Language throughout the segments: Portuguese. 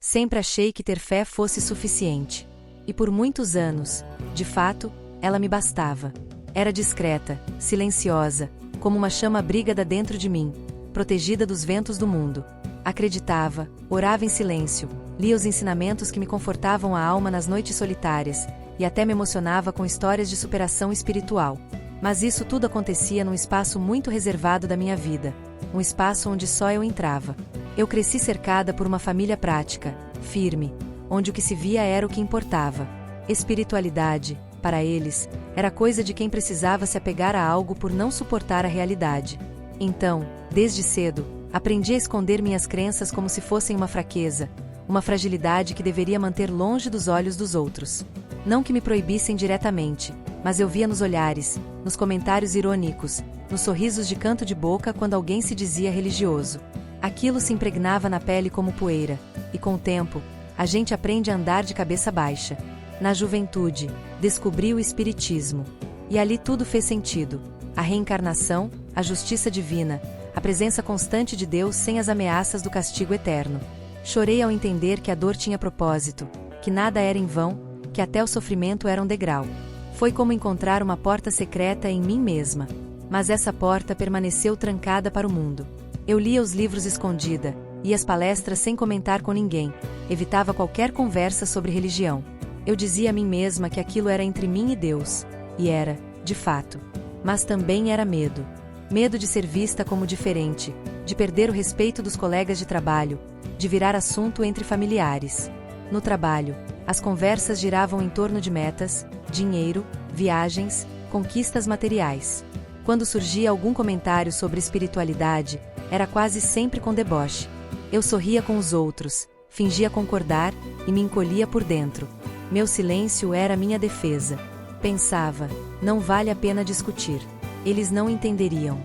Sempre achei que ter fé fosse suficiente. E por muitos anos, de fato, ela me bastava. Era discreta, silenciosa, como uma chama abrigada dentro de mim, protegida dos ventos do mundo. Acreditava, orava em silêncio, lia os ensinamentos que me confortavam a alma nas noites solitárias, e até me emocionava com histórias de superação espiritual. Mas isso tudo acontecia num espaço muito reservado da minha vida, um espaço onde só eu entrava. Eu cresci cercada por uma família prática, firme, onde o que se via era o que importava. Espiritualidade, para eles, era coisa de quem precisava se apegar a algo por não suportar a realidade. Então, desde cedo, aprendi a esconder minhas crenças como se fossem uma fraqueza, uma fragilidade que deveria manter longe dos olhos dos outros. Não que me proibissem diretamente, mas eu via nos olhares, nos comentários irônicos, nos sorrisos de canto de boca quando alguém se dizia religioso. Aquilo se impregnava na pele como poeira, e com o tempo, a gente aprende a andar de cabeça baixa. Na juventude, descobri o espiritismo. E ali tudo fez sentido. A reencarnação, a justiça divina, a presença constante de Deus sem as ameaças do castigo eterno. Chorei ao entender que a dor tinha propósito, que nada era em vão, que até o sofrimento era um degrau. Foi como encontrar uma porta secreta em mim mesma. Mas essa porta permaneceu trancada para o mundo. Eu lia os livros escondida, ia às palestras sem comentar com ninguém, evitava qualquer conversa sobre religião. Eu dizia a mim mesma que aquilo era entre mim e Deus. E era, de fato. Mas também era medo. Medo de ser vista como diferente, de perder o respeito dos colegas de trabalho, de virar assunto entre familiares. No trabalho, as conversas giravam em torno de metas, dinheiro, viagens, conquistas materiais. Quando surgia algum comentário sobre espiritualidade, era quase sempre com deboche. Eu sorria com os outros, fingia concordar e me encolhia por dentro. Meu silêncio era minha defesa. Pensava, não vale a pena discutir. Eles não entenderiam.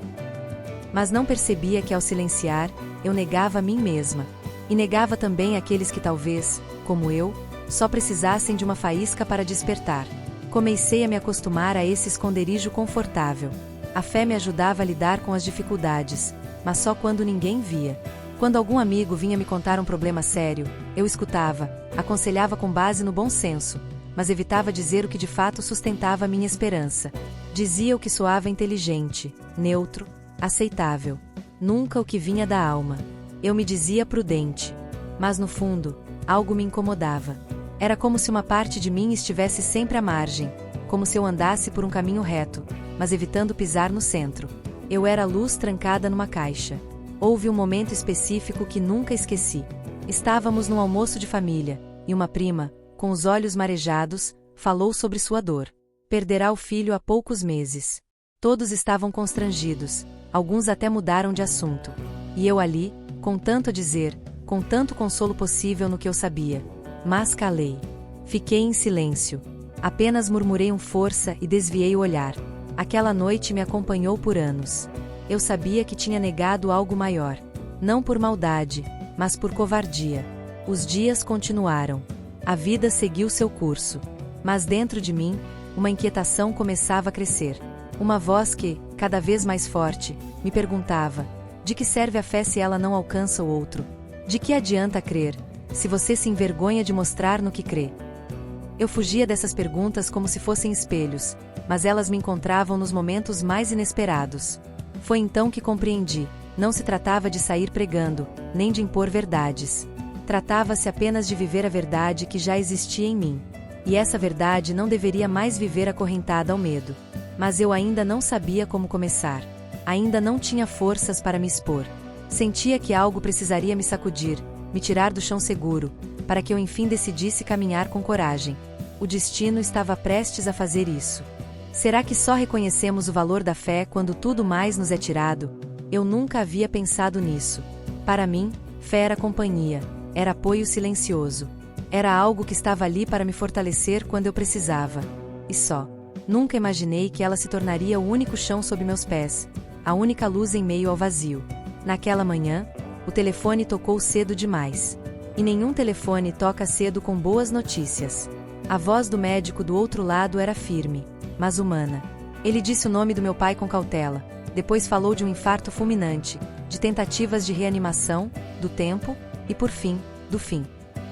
Mas não percebia que ao silenciar, eu negava a mim mesma. E negava também aqueles que talvez, como eu, só precisassem de uma faísca para despertar. Comecei a me acostumar a esse esconderijo confortável. A fé me ajudava a lidar com as dificuldades, mas só quando ninguém via. Quando algum amigo vinha me contar um problema sério, eu escutava, aconselhava com base no bom senso, mas evitava dizer o que de fato sustentava a minha esperança. Dizia o que soava inteligente, neutro, aceitável. Nunca o que vinha da alma. Eu me dizia prudente. Mas no fundo, algo me incomodava. Era como se uma parte de mim estivesse sempre à margem, como se eu andasse por um caminho reto, mas evitando pisar no centro. Eu era luz trancada numa caixa. Houve um momento específico que nunca esqueci. Estávamos num almoço de família, e uma prima, com os olhos marejados, falou sobre sua dor. Perderá o filho há poucos meses. Todos estavam constrangidos, alguns até mudaram de assunto. E eu ali, com tanto a dizer, com tanto consolo possível no que eu sabia. Mas calei. Fiquei em silêncio. Apenas murmurei força e desviei o olhar. Aquela noite me acompanhou por anos. Eu sabia que tinha negado algo maior. Não por maldade, mas por covardia. Os dias continuaram. A vida seguiu seu curso. Mas dentro de mim, uma inquietação começava a crescer. Uma voz que, cada vez mais forte, me perguntava: de que serve a fé se ela não alcança o outro? De que adianta crer, se você se envergonha de mostrar no que crê? Eu fugia dessas perguntas como se fossem espelhos, mas elas me encontravam nos momentos mais inesperados. Foi então que compreendi, não se tratava de sair pregando, nem de impor verdades. Tratava-se apenas de viver a verdade que já existia em mim. E essa verdade não deveria mais viver acorrentada ao medo. Mas eu ainda não sabia como começar. Ainda não tinha forças para me expor. Sentia que algo precisaria me sacudir, me tirar do chão seguro, para que eu enfim decidisse caminhar com coragem. O destino estava prestes a fazer isso. Será que só reconhecemos o valor da fé quando tudo mais nos é tirado? Eu nunca havia pensado nisso. Para mim, fé era companhia, era apoio silencioso. Era algo que estava ali para me fortalecer quando eu precisava. E só. Nunca imaginei que ela se tornaria o único chão sob meus pés, a única luz em meio ao vazio. Naquela manhã, o telefone tocou cedo demais. E nenhum telefone toca cedo com boas notícias. A voz do médico do outro lado era firme, mas humana. Ele disse o nome do meu pai com cautela, depois falou de um infarto fulminante, de tentativas de reanimação, do tempo, e por fim, do fim.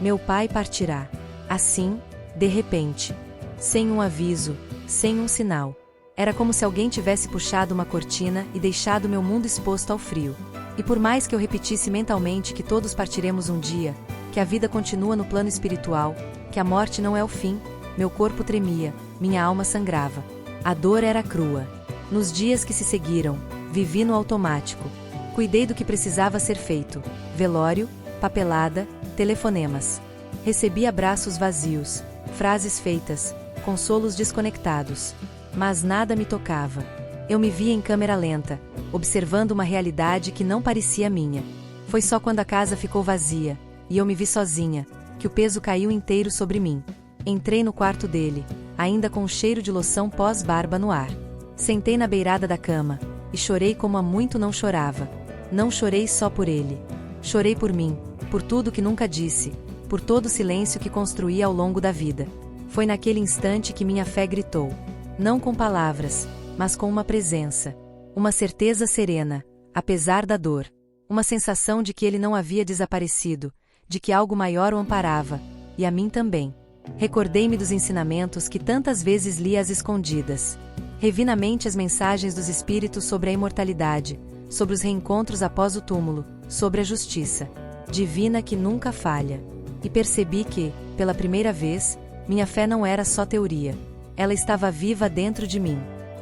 Meu pai partirá. Assim, de repente. Sem um aviso, sem um sinal. Era como se alguém tivesse puxado uma cortina e deixado meu mundo exposto ao frio. E por mais que eu repetisse mentalmente que todos partiremos um dia, que a vida continua no plano espiritual, que a morte não é o fim, meu corpo tremia, minha alma sangrava. A dor era crua. Nos dias que se seguiram, vivi no automático. Cuidei do que precisava ser feito: velório, papelada, telefonemas. Recebi abraços vazios, frases feitas, consolos desconectados. Mas nada me tocava. Eu me via em câmera lenta, observando uma realidade que não parecia minha. Foi só quando a casa ficou vazia, e eu me vi sozinha, que o peso caiu inteiro sobre mim. Entrei no quarto dele, ainda com o cheiro de loção pós-barba no ar. Sentei na beirada da cama, e chorei como há muito não chorava. Não chorei só por ele. Chorei por mim, por tudo que nunca disse, por todo o silêncio que construí ao longo da vida. Foi naquele instante que minha fé gritou. Não com palavras, mas com uma presença. Uma certeza serena, apesar da dor. Uma sensação de que ele não havia desaparecido, de que algo maior o amparava, e a mim também. Recordei-me dos ensinamentos que tantas vezes li às escondidas. Revi na mente as mensagens dos espíritos sobre a imortalidade, sobre os reencontros após o túmulo, sobre a justiça divina que nunca falha. E percebi que, pela primeira vez, minha fé não era só teoria. Ela estava viva dentro de mim.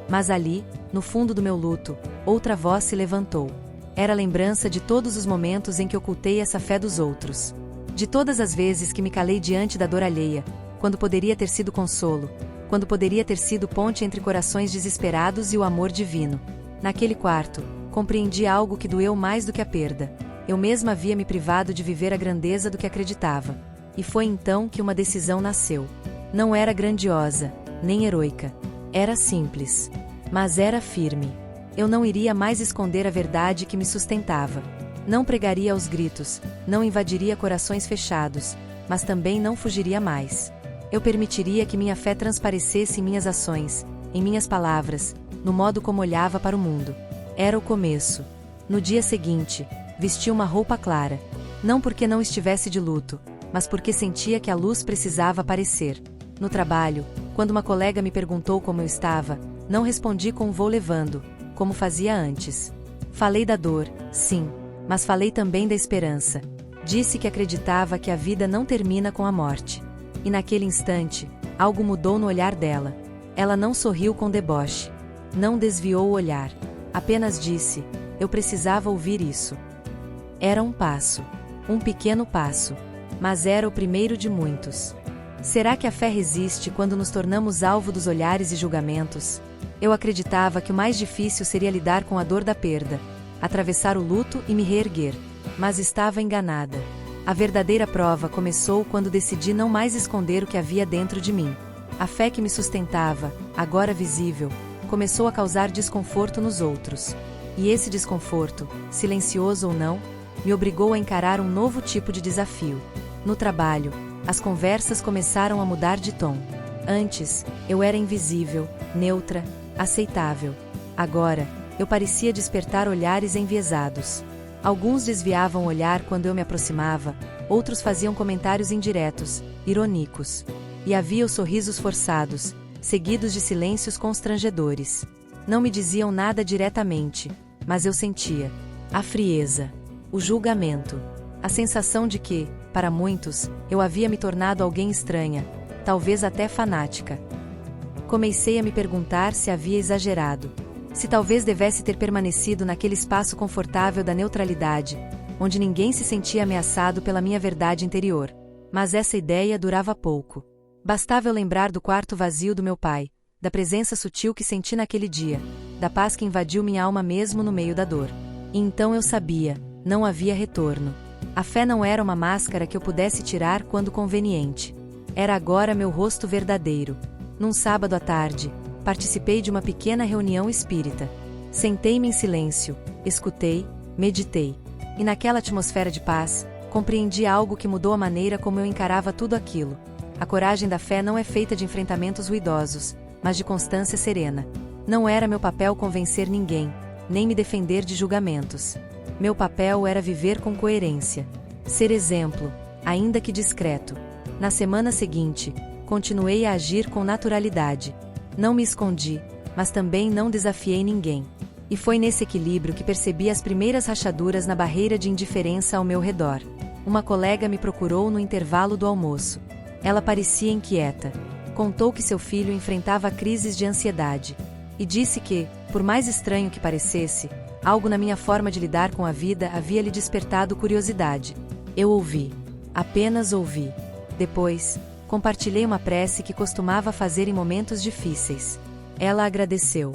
Mas ali, no fundo do meu luto, outra voz se levantou. Era a lembrança de todos os momentos em que ocultei essa fé dos outros. De todas as vezes que me calei diante da dor alheia, quando poderia ter sido consolo, quando poderia ter sido ponte entre corações desesperados e o amor divino. Naquele quarto, compreendi algo que doeu mais do que a perda. Eu mesma havia me privado de viver a grandeza do que acreditava. E foi então que uma decisão nasceu. Não era grandiosa, nem heroica. Era simples. Mas era firme. Eu não iria mais esconder a verdade que me sustentava. Não pregaria aos gritos, não invadiria corações fechados, mas também não fugiria mais. Eu permitiria que minha fé transparecesse em minhas ações, em minhas palavras, no modo como olhava para o mundo. Era o começo. No dia seguinte, vesti uma roupa clara. Não porque não estivesse de luto, mas porque sentia que a luz precisava aparecer. No trabalho, quando uma colega me perguntou como eu estava, não respondi com vou levando, como fazia antes. Falei da dor, sim, mas falei também da esperança. Disse que acreditava que a vida não termina com a morte. E naquele instante, algo mudou no olhar dela. Ela não sorriu com deboche. Não desviou o olhar. Apenas disse: eu precisava ouvir isso. Era um passo. Um pequeno passo. Mas era o primeiro de muitos. Será que a fé resiste quando nos tornamos alvo dos olhares e julgamentos? Eu acreditava que o mais difícil seria lidar com a dor da perda, atravessar o luto e me reerguer. Mas estava enganada. A verdadeira prova começou quando decidi não mais esconder o que havia dentro de mim. A fé que me sustentava, agora visível, começou a causar desconforto nos outros. E esse desconforto, silencioso ou não, me obrigou a encarar um novo tipo de desafio. No trabalho, as conversas começaram a mudar de tom. Antes, eu era invisível, neutra, aceitável. Agora, eu parecia despertar olhares enviesados. Alguns desviavam o olhar quando eu me aproximava, outros faziam comentários indiretos, irônicos. E havia os sorrisos forçados, seguidos de silêncios constrangedores. Não me diziam nada diretamente, mas eu sentia a frieza, o julgamento, a sensação de que, para muitos, eu havia me tornado alguém estranha, talvez até fanática. Comecei a me perguntar se havia exagerado. Se talvez devesse ter permanecido naquele espaço confortável da neutralidade, onde ninguém se sentia ameaçado pela minha verdade interior. Mas essa ideia durava pouco. Bastava eu lembrar do quarto vazio do meu pai, da presença sutil que senti naquele dia, da paz que invadiu minha alma mesmo no meio da dor. E então eu sabia, não havia retorno. A fé não era uma máscara que eu pudesse tirar quando conveniente. Era agora meu rosto verdadeiro. Num sábado à tarde, participei de uma pequena reunião espírita. Sentei-me em silêncio, escutei, meditei. E naquela atmosfera de paz, compreendi algo que mudou a maneira como eu encarava tudo aquilo. A coragem da fé não é feita de enfrentamentos ruidosos, mas de constância serena. Não era meu papel convencer ninguém, nem me defender de julgamentos. Meu papel era viver com coerência. Ser exemplo, ainda que discreto. Na semana seguinte, continuei a agir com naturalidade. Não me escondi, mas também não desafiei ninguém. E foi nesse equilíbrio que percebi as primeiras rachaduras na barreira de indiferença ao meu redor. Uma colega me procurou no intervalo do almoço. Ela parecia inquieta. Contou que seu filho enfrentava crises de ansiedade. E disse que, por mais estranho que parecesse, algo na minha forma de lidar com a vida havia lhe despertado curiosidade. Eu ouvi. Apenas ouvi. Depois, compartilhei uma prece que costumava fazer em momentos difíceis. Ela agradeceu.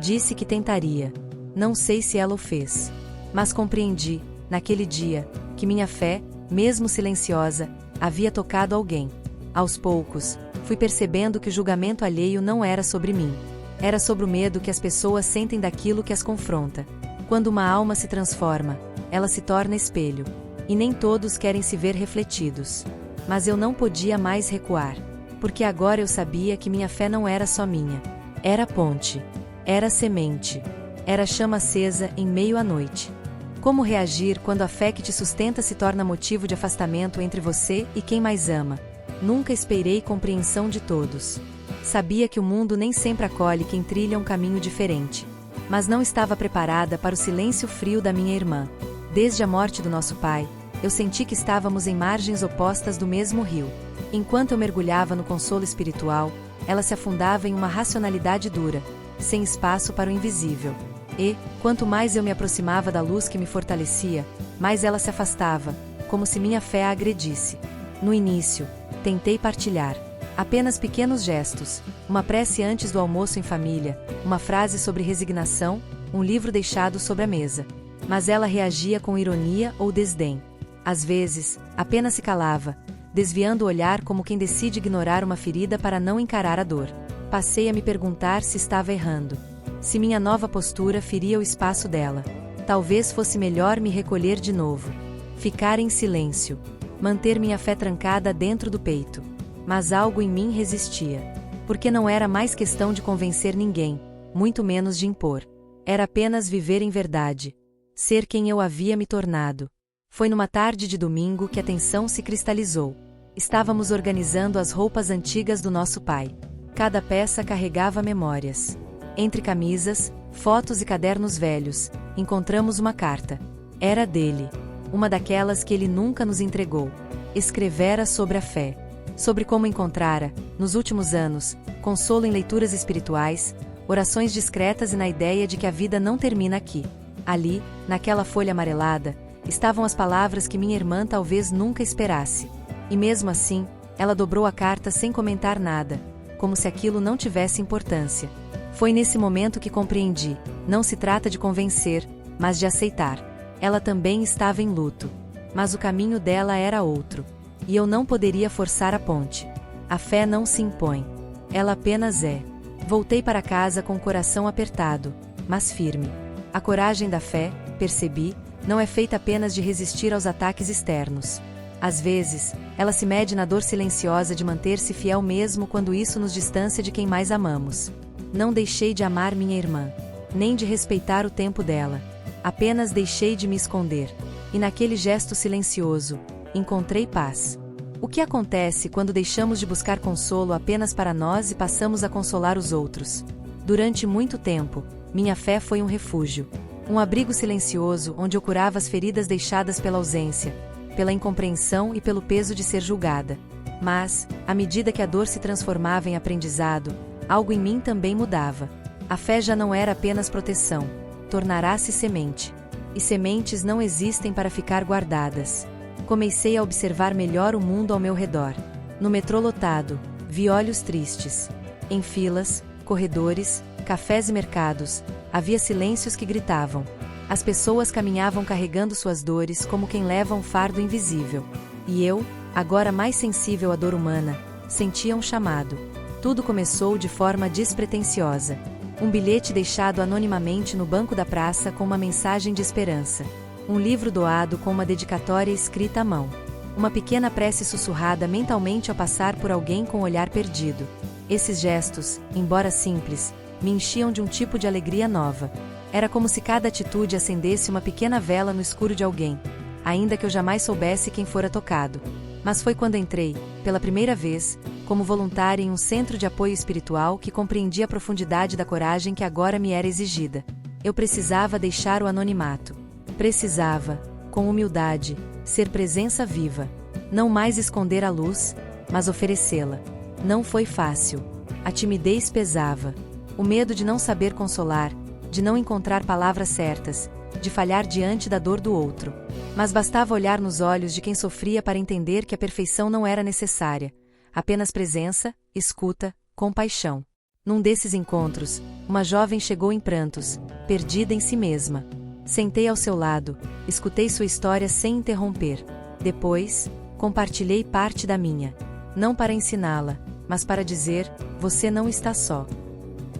Disse que tentaria. Não sei se ela o fez. Mas compreendi, naquele dia, que minha fé, mesmo silenciosa, havia tocado alguém. Aos poucos, fui percebendo que o julgamento alheio não era sobre mim. Era sobre o medo que as pessoas sentem daquilo que as confronta. Quando uma alma se transforma, ela se torna espelho. E nem todos querem se ver refletidos. Mas eu não podia mais recuar. Porque agora eu sabia que minha fé não era só minha. Era ponte. Era semente. Era chama acesa em meio à noite. Como reagir quando a fé que te sustenta se torna motivo de afastamento entre você e quem mais ama? Nunca esperei compreensão de todos. Sabia que o mundo nem sempre acolhe quem trilha um caminho diferente. Mas não estava preparada para o silêncio frio da minha irmã. Desde a morte do nosso pai, eu senti que estávamos em margens opostas do mesmo rio. Enquanto eu mergulhava no consolo espiritual, ela se afundava em uma racionalidade dura, sem espaço para o invisível. E, quanto mais eu me aproximava da luz que me fortalecia, mais ela se afastava, como se minha fé a agredisse. No início, tentei partilhar. Apenas pequenos gestos, uma prece antes do almoço em família, uma frase sobre resignação, um livro deixado sobre a mesa. Mas ela reagia com ironia ou desdém. Às vezes, apenas se calava, desviando o olhar como quem decide ignorar uma ferida para não encarar a dor. Passei a me perguntar se estava errando. Se minha nova postura feria o espaço dela. Talvez fosse melhor me recolher de novo. Ficar em silêncio. Manter minha fé trancada dentro do peito. Mas algo em mim resistia. Porque não era mais questão de convencer ninguém, muito menos de impor. Era apenas viver em verdade. Ser quem eu havia me tornado. Foi numa tarde de domingo que a tensão se cristalizou. Estávamos organizando as roupas antigas do nosso pai. Cada peça carregava memórias. Entre camisas, fotos e cadernos velhos, encontramos uma carta. Era dele. Uma daquelas que ele nunca nos entregou. Escrevera sobre a fé. Sobre como encontrara, nos últimos anos, consolo em leituras espirituais, orações discretas e na ideia de que a vida não termina aqui. Ali, naquela folha amarelada, estavam as palavras que minha irmã talvez nunca esperasse. E mesmo assim, ela dobrou a carta sem comentar nada, como se aquilo não tivesse importância. Foi nesse momento que compreendi, não se trata de convencer, mas de aceitar. Ela também estava em luto. Mas o caminho dela era outro. E eu não poderia forçar a ponte. A fé não se impõe. Ela apenas é. Voltei para casa com o coração apertado, mas firme. A coragem da fé, percebi, não é feita apenas de resistir aos ataques externos. Às vezes, ela se mede na dor silenciosa de manter-se fiel mesmo quando isso nos distancia de quem mais amamos. Não deixei de amar minha irmã, nem de respeitar o tempo dela. Apenas deixei de me esconder. E naquele gesto silencioso, encontrei paz. O que acontece quando deixamos de buscar consolo apenas para nós e passamos a consolar os outros? Durante muito tempo, minha fé foi um refúgio. Um abrigo silencioso onde eu curava as feridas deixadas pela ausência, pela incompreensão e pelo peso de ser julgada. Mas, à medida que a dor se transformava em aprendizado, algo em mim também mudava. A fé já não era apenas proteção, tornará-se semente. E sementes não existem para ficar guardadas. Comecei a observar melhor o mundo ao meu redor. No metrô lotado, vi olhos tristes. Em filas, corredores, cafés e mercados, havia silêncios que gritavam. As pessoas caminhavam carregando suas dores como quem leva um fardo invisível. E eu, agora mais sensível à dor humana, sentia um chamado. Tudo começou de forma despretensiosa. Um bilhete deixado anonimamente no banco da praça com uma mensagem de esperança. Um livro doado com uma dedicatória escrita à mão. Uma pequena prece sussurrada mentalmente ao passar por alguém com o olhar perdido. Esses gestos, embora simples, me enchiam de um tipo de alegria nova. Era como se cada atitude acendesse uma pequena vela no escuro de alguém, ainda que eu jamais soubesse quem fora tocado. Mas foi quando entrei, pela primeira vez, como voluntária em um centro de apoio espiritual que compreendi a profundidade da coragem que agora me era exigida. Eu precisava deixar o anonimato. Precisava, com humildade, ser presença viva. Não mais esconder a luz, mas oferecê-la. Não foi fácil. A timidez pesava. O medo de não saber consolar, de não encontrar palavras certas, de falhar diante da dor do outro. Mas bastava olhar nos olhos de quem sofria para entender que a perfeição não era necessária. Apenas presença, escuta, compaixão. Num desses encontros, uma jovem chegou em prantos, perdida em si mesma. Sentei ao seu lado, escutei sua história sem interromper. Depois, compartilhei parte da minha. Não para ensiná-la, mas para dizer, você não está só.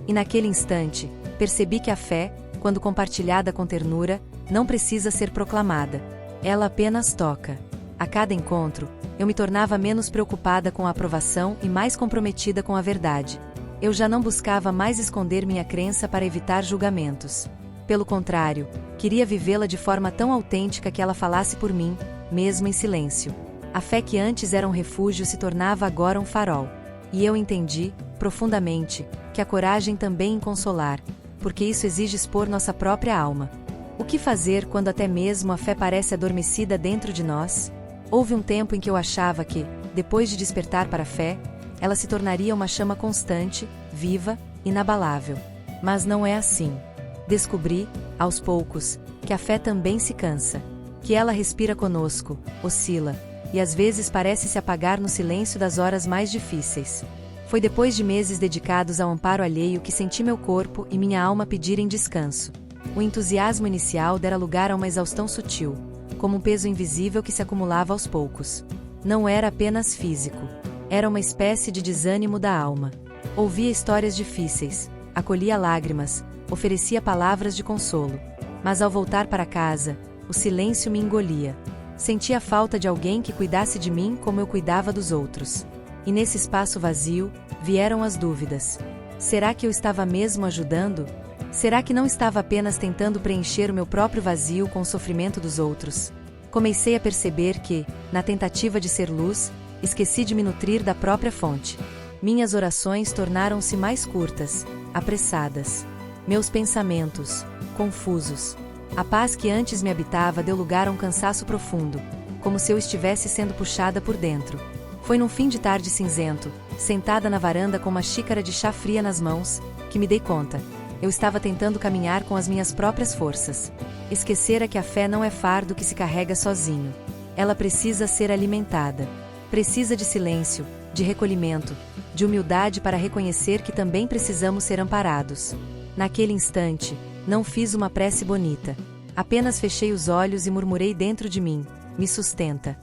E naquele instante, percebi que a fé, quando compartilhada com ternura, não precisa ser proclamada. Ela apenas toca. A cada encontro, eu me tornava menos preocupada com a aprovação e mais comprometida com a verdade. Eu já não buscava mais esconder minha crença para evitar julgamentos. Pelo contrário, queria vivê-la de forma tão autêntica que ela falasse por mim, mesmo em silêncio. A fé que antes era um refúgio se tornava agora um farol. E eu entendi, profundamente, que a coragem também em consolar, porque isso exige expor nossa própria alma. O que fazer quando até mesmo a fé parece adormecida dentro de nós? Houve um tempo em que eu achava que, depois de despertar para a fé, ela se tornaria uma chama constante, viva, inabalável. Mas não é assim. Descobri, aos poucos, que a fé também se cansa, que ela respira conosco, oscila, e às vezes parece se apagar no silêncio das horas mais difíceis. Foi depois de meses dedicados ao amparo alheio que senti meu corpo e minha alma pedirem descanso. O entusiasmo inicial dera lugar a uma exaustão sutil, como um peso invisível que se acumulava aos poucos. Não era apenas físico. Era uma espécie de desânimo da alma. Ouvia histórias difíceis, acolhia lágrimas, oferecia palavras de consolo. Mas ao voltar para casa, o silêncio me engolia. Sentia a falta de alguém que cuidasse de mim como eu cuidava dos outros. E nesse espaço vazio, vieram as dúvidas. Será que eu estava mesmo ajudando? Será que não estava apenas tentando preencher o meu próprio vazio com o sofrimento dos outros? Comecei a perceber que, na tentativa de ser luz, esqueci de me nutrir da própria fonte. Minhas orações tornaram-se mais curtas, apressadas. Meus pensamentos, confusos. A paz que antes me habitava deu lugar a um cansaço profundo, como se eu estivesse sendo puxada por dentro. Foi num fim de tarde cinzento, sentada na varanda com uma xícara de chá fria nas mãos, que me dei conta. Eu estava tentando caminhar com as minhas próprias forças. Esquecera que a fé não é fardo que se carrega sozinho. Ela precisa ser alimentada. Precisa de silêncio, de recolhimento, de humildade para reconhecer que também precisamos ser amparados. Naquele instante, não fiz uma prece bonita. Apenas fechei os olhos e murmurei dentro de mim, me sustenta.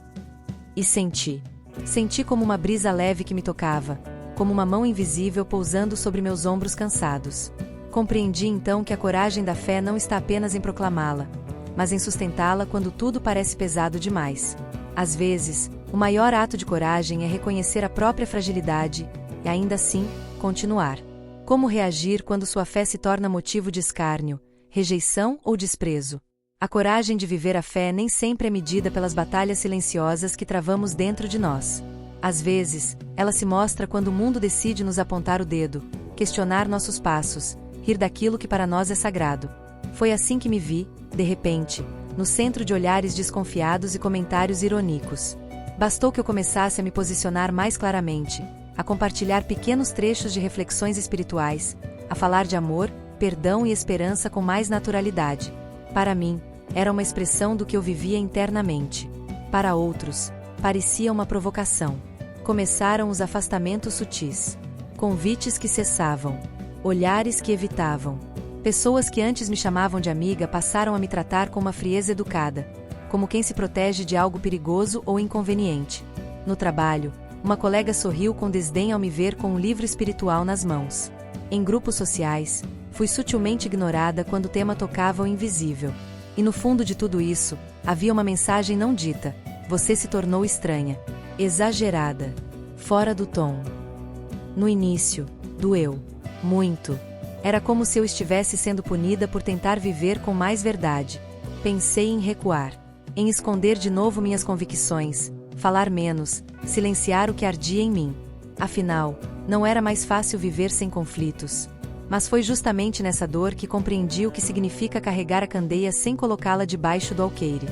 E senti. Senti como uma brisa leve que me tocava, como uma mão invisível pousando sobre meus ombros cansados. Compreendi então que a coragem da fé não está apenas em proclamá-la, mas em sustentá-la quando tudo parece pesado demais. Às vezes, o maior ato de coragem é reconhecer a própria fragilidade e, ainda assim, continuar. Como reagir quando sua fé se torna motivo de escárnio, rejeição ou desprezo? A coragem de viver a fé nem sempre é medida pelas batalhas silenciosas que travamos dentro de nós. Às vezes, ela se mostra quando o mundo decide nos apontar o dedo, questionar nossos passos, rir daquilo que para nós é sagrado. Foi assim que me vi, de repente, no centro de olhares desconfiados e comentários irônicos. Bastou que eu começasse a me posicionar mais claramente, a compartilhar pequenos trechos de reflexões espirituais, a falar de amor, perdão e esperança com mais naturalidade. Para mim, era uma expressão do que eu vivia internamente. Para outros, parecia uma provocação. Começaram os afastamentos sutis. Convites que cessavam. Olhares que evitavam. Pessoas que antes me chamavam de amiga passaram a me tratar com uma frieza educada, como quem se protege de algo perigoso ou inconveniente. No trabalho, uma colega sorriu com desdém ao me ver com um livro espiritual nas mãos. Em grupos sociais, fui sutilmente ignorada quando o tema tocava o invisível. E no fundo de tudo isso, havia uma mensagem não dita: você se tornou estranha, exagerada, fora do tom. No início, doeu muito. Era como se eu estivesse sendo punida por tentar viver com mais verdade. Pensei em recuar, em esconder de novo minhas convicções, falar menos, silenciar o que ardia em mim. Afinal, não era mais fácil viver sem conflitos. Mas foi justamente nessa dor que compreendi o que significa carregar a candeia sem colocá-la debaixo do alqueire.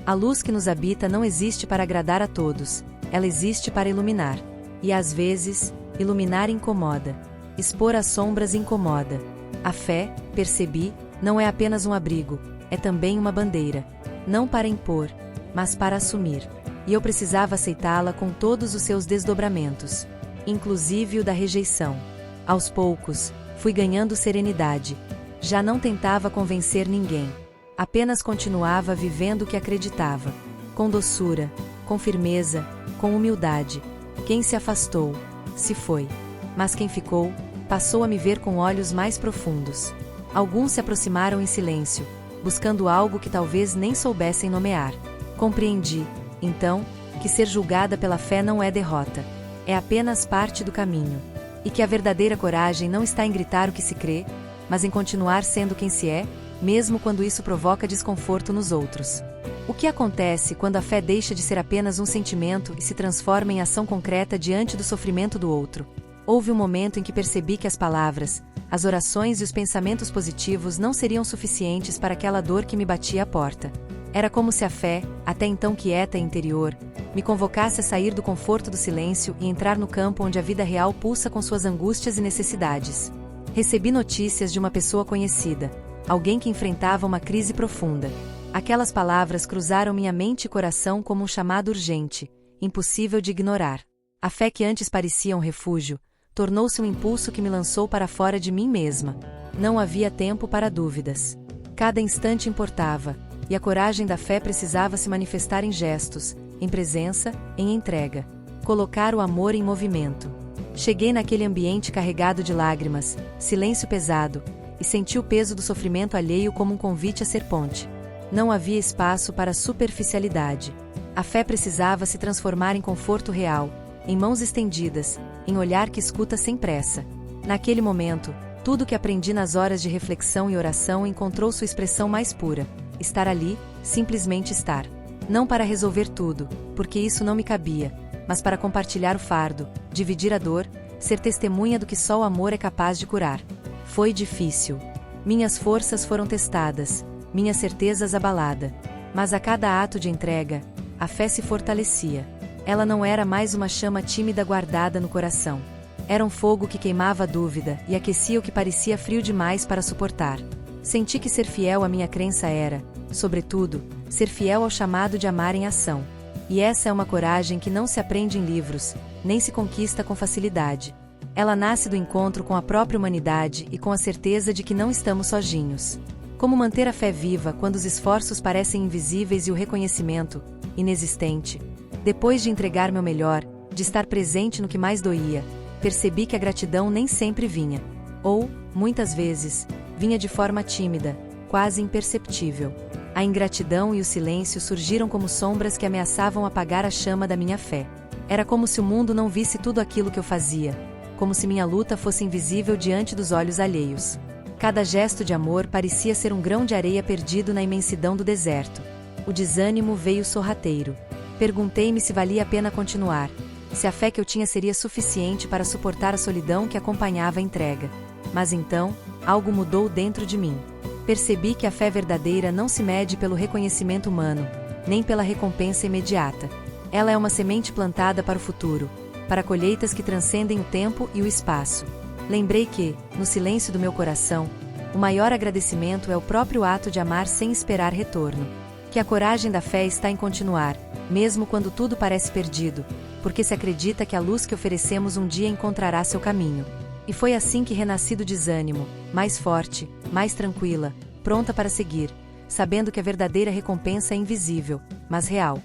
A luz que nos habita não existe para agradar a todos, ela existe para iluminar. E às vezes, iluminar incomoda. Expor as sombras incomoda. A fé, percebi, não é apenas um abrigo, é também uma bandeira. Não para impor, mas para assumir. E eu precisava aceitá-la com todos os seus desdobramentos, inclusive o da rejeição. Aos poucos, fui ganhando serenidade. Já não tentava convencer ninguém. Apenas continuava vivendo o que acreditava. Com doçura, com firmeza, com humildade. Quem se afastou, se foi. Mas quem ficou, passou a me ver com olhos mais profundos. Alguns se aproximaram em silêncio, buscando algo que talvez nem soubessem nomear. Compreendi, então, que ser julgada pela fé não é derrota. É apenas parte do caminho. E que a verdadeira coragem não está em gritar o que se crê, mas em continuar sendo quem se é, mesmo quando isso provoca desconforto nos outros. O que acontece quando a fé deixa de ser apenas um sentimento e se transforma em ação concreta diante do sofrimento do outro? Houve um momento em que percebi que as palavras, as orações e os pensamentos positivos não seriam suficientes para aquela dor que me batia à porta. Era como se a fé, até então quieta e interior, me convocasse a sair do conforto do silêncio e entrar no campo onde a vida real pulsa com suas angústias e necessidades. Recebi notícias de uma pessoa conhecida, alguém que enfrentava uma crise profunda. Aquelas palavras cruzaram minha mente e coração como um chamado urgente, impossível de ignorar. A fé que antes parecia um refúgio, tornou-se um impulso que me lançou para fora de mim mesma. Não havia tempo para dúvidas. Cada instante importava, e a coragem da fé precisava se manifestar em gestos, em presença, em entrega. Colocar o amor em movimento. Cheguei naquele ambiente carregado de lágrimas, silêncio pesado, e senti o peso do sofrimento alheio como um convite a ser ponte. Não havia espaço para superficialidade. A fé precisava se transformar em conforto real, em mãos estendidas, em olhar que escuta sem pressa. Naquele momento, tudo que aprendi nas horas de reflexão e oração encontrou sua expressão mais pura. Estar ali, simplesmente estar. Não para resolver tudo, porque isso não me cabia, mas para compartilhar o fardo, dividir a dor, ser testemunha do que só o amor é capaz de curar. Foi difícil. Minhas forças foram testadas, minhas certezas abalada. Mas a cada ato de entrega, a fé se fortalecia. Ela não era mais uma chama tímida guardada no coração. Era um fogo que queimava a dúvida e aquecia o que parecia frio demais para suportar. Senti que ser fiel à minha crença era, sobretudo, ser fiel ao chamado de amar em ação. E essa é uma coragem que não se aprende em livros, nem se conquista com facilidade. Ela nasce do encontro com a própria humanidade e com a certeza de que não estamos sozinhos. Como manter a fé viva quando os esforços parecem invisíveis e o reconhecimento, inexistente? Depois de entregar meu melhor, de estar presente no que mais doía, percebi que a gratidão nem sempre vinha. Ou, muitas vezes, vinha de forma tímida, quase imperceptível. A ingratidão e o silêncio surgiram como sombras que ameaçavam apagar a chama da minha fé. Era como se o mundo não visse tudo aquilo que eu fazia, como se minha luta fosse invisível diante dos olhos alheios. Cada gesto de amor parecia ser um grão de areia perdido na imensidão do deserto. O desânimo veio sorrateiro. Perguntei-me se valia a pena continuar, se a fé que eu tinha seria suficiente para suportar a solidão que acompanhava a entrega. Mas então, algo mudou dentro de mim. Percebi que a fé verdadeira não se mede pelo reconhecimento humano, nem pela recompensa imediata. Ela é uma semente plantada para o futuro, para colheitas que transcendem o tempo e o espaço. Lembrei que, no silêncio do meu coração, o maior agradecimento é o próprio ato de amar sem esperar retorno. Que a coragem da fé está em continuar, mesmo quando tudo parece perdido, porque se acredita que a luz que oferecemos um dia encontrará seu caminho. E foi assim que renasci do desânimo, mais forte, mais tranquila, pronta para seguir, sabendo que a verdadeira recompensa é invisível, mas real.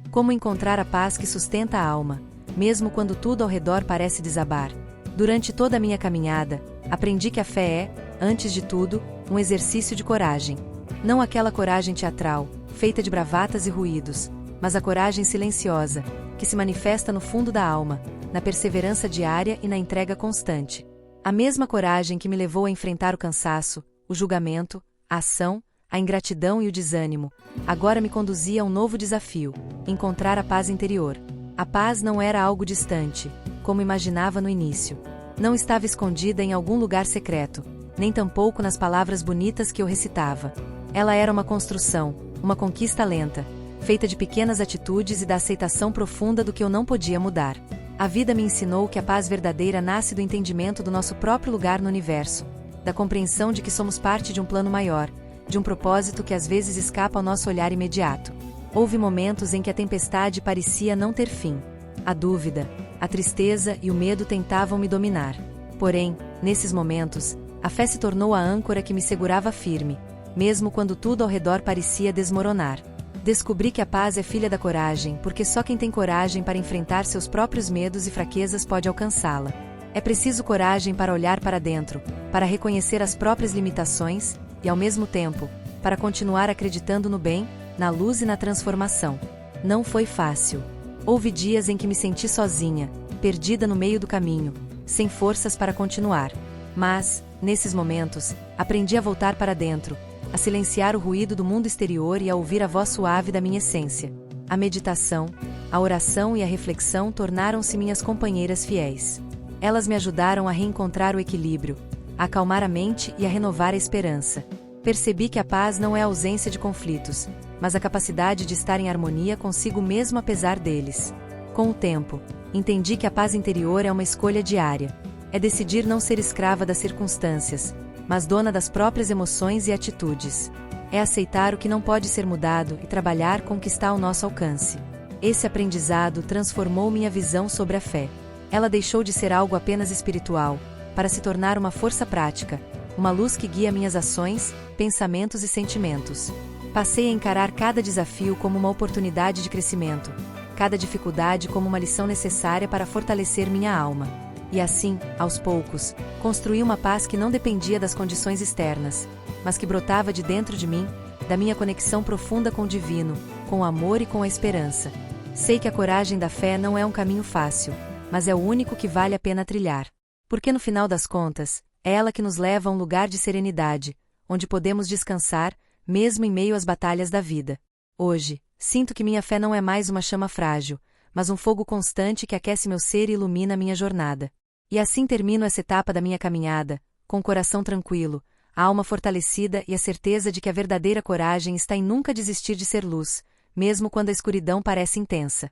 Como encontrar a paz que sustenta a alma, mesmo quando tudo ao redor parece desabar. Durante toda a minha caminhada, aprendi que a fé é, antes de tudo, um exercício de coragem. Não aquela coragem teatral, feita de bravatas e ruídos, mas a coragem silenciosa, que se manifesta no fundo da alma, na perseverança diária e na entrega constante. A mesma coragem que me levou a enfrentar o cansaço, o julgamento, a ação, a ingratidão e o desânimo, agora me conduzia a um novo desafio: encontrar a paz interior. A paz não era algo distante, como imaginava no início. Não estava escondida em algum lugar secreto, nem tampouco nas palavras bonitas que eu recitava. Ela era uma construção, uma conquista lenta, feita de pequenas atitudes e da aceitação profunda do que eu não podia mudar. A vida me ensinou que a paz verdadeira nasce do entendimento do nosso próprio lugar no universo, da compreensão de que somos parte de um plano maior, de um propósito que às vezes escapa ao nosso olhar imediato. Houve momentos em que a tempestade parecia não ter fim. A dúvida, a tristeza e o medo tentavam me dominar. Porém, nesses momentos, a fé se tornou a âncora que me segurava firme, mesmo quando tudo ao redor parecia desmoronar. Descobri que a paz é filha da coragem, porque só quem tem coragem para enfrentar seus próprios medos e fraquezas pode alcançá-la. É preciso coragem para olhar para dentro, para reconhecer as próprias limitações, e ao mesmo tempo, para continuar acreditando no bem, na luz e na transformação. Não foi fácil. Houve dias em que me senti sozinha, perdida no meio do caminho, sem forças para continuar. Mas, nesses momentos, aprendi a voltar para dentro, a silenciar o ruído do mundo exterior e a ouvir a voz suave da minha essência. A meditação, a oração e a reflexão tornaram-se minhas companheiras fiéis. Elas me ajudaram a reencontrar o equilíbrio, a acalmar a mente e a renovar a esperança. Percebi que a paz não é a ausência de conflitos, mas a capacidade de estar em harmonia consigo mesmo apesar deles. Com o tempo, entendi que a paz interior é uma escolha diária. É decidir não ser escrava das circunstâncias, mas dona das próprias emoções e atitudes. É aceitar o que não pode ser mudado e trabalhar com o que está ao nosso alcance. Esse aprendizado transformou minha visão sobre a fé. Ela deixou de ser algo apenas espiritual, para se tornar uma força prática, uma luz que guia minhas ações, pensamentos e sentimentos. Passei a encarar cada desafio como uma oportunidade de crescimento, cada dificuldade como uma lição necessária para fortalecer minha alma. E assim, aos poucos, construí uma paz que não dependia das condições externas, mas que brotava de dentro de mim, da minha conexão profunda com o divino, com o amor e com a esperança. Sei que a coragem da fé não é um caminho fácil, mas é o único que vale a pena trilhar. Porque no final das contas, é ela que nos leva a um lugar de serenidade, onde podemos descansar, mesmo em meio às batalhas da vida. Hoje, sinto que minha fé não é mais uma chama frágil, mas um fogo constante que aquece meu ser e ilumina minha jornada. E assim termino essa etapa da minha caminhada, com o coração tranquilo, a alma fortalecida e a certeza de que a verdadeira coragem está em nunca desistir de ser luz, mesmo quando a escuridão parece intensa.